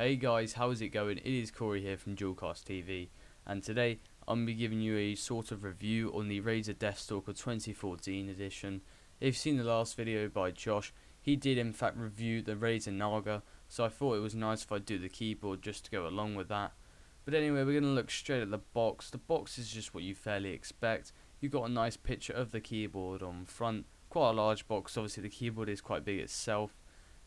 Hey guys, how is it going? It is Corey here from Dualcast TV, and today I'm going to be giving you a sort of review on the Razer Deathstalker 2014 edition. If you've seen the last video by Josh, he did in fact review the Razer Naga, so I thought it was nice if I do the keyboard just to go along with that. But anyway, we're going to look straight at the box. The box is just what you fairly expect. You've got a nice picture of the keyboard on front, quite a large box, obviously the keyboard is quite big itself.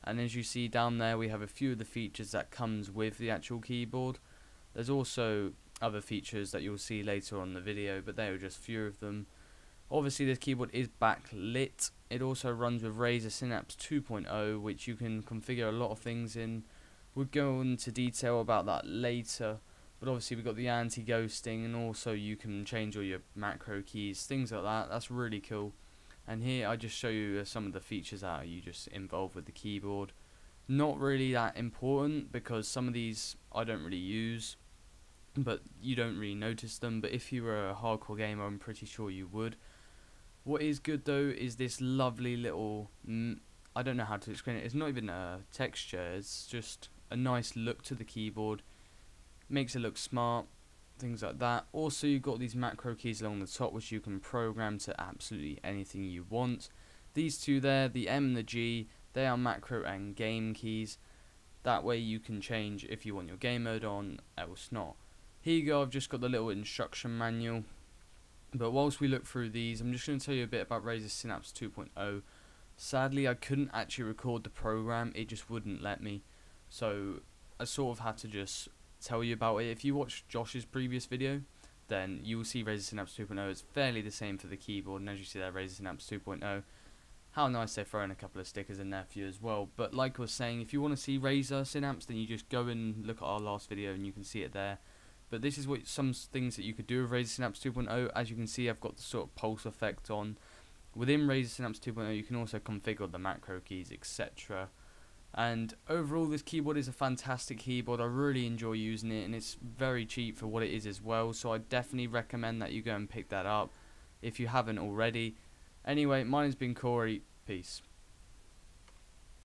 And as you see down there, we have a few of the features that comes with the actual keyboard. There's also other features that you'll see later on in the video, but there are just a few of them. Obviously this keyboard is backlit. It also runs with Razer Synapse 2.0, which you can configure a lot of things in. We'll go into detail about that later, but obviously we've got the anti-ghosting, and also you can change all your macro keys, things like that. That's really cool. And here I just show you some of the features that are you just involved with the keyboard. Not really that important because some of these I don't really use, but you don't really notice them. But if you were a hardcore gamer, I'm pretty sure you would. What is good though is this lovely little, I don't know how to explain it, it's not even a texture, it's just a nice look to the keyboard. Makes it look smart, things like that. Also you've got these macro keys along the top which you can program to absolutely anything you want. These two there, the M and the G, they are macro and game keys. That way you can change if you want your game mode on, else not. Here you go, I've just got the little instruction manual. But whilst we look through these, I'm just going to tell you a bit about Razer Synapse 2.0. Sadly I couldn't actually record the program, it just wouldn't let me. So I sort of had to just tell you about it. If you watch Josh's previous video, then you will see Razer Synapse 2.0 is fairly the same for the keyboard, and as you see there, Razer Synapse 2.0. How nice they're throwing a couple of stickers in there for you as well. But like I was saying, if you want to see Razer Synapse, then you just go and look at our last video and you can see it there. But this is what some things that you could do with Razer Synapse 2.0. As you can see, I've got the sort of pulse effect on. Within Razer Synapse 2.0, you can also configure the macro keys, etc. And overall this keyboard is a fantastic keyboard. I really enjoy using it, and it's very cheap for what it is as well, so I definitely recommend that you go and pick that up if you haven't already. Anyway, mine has been Corey. Peace.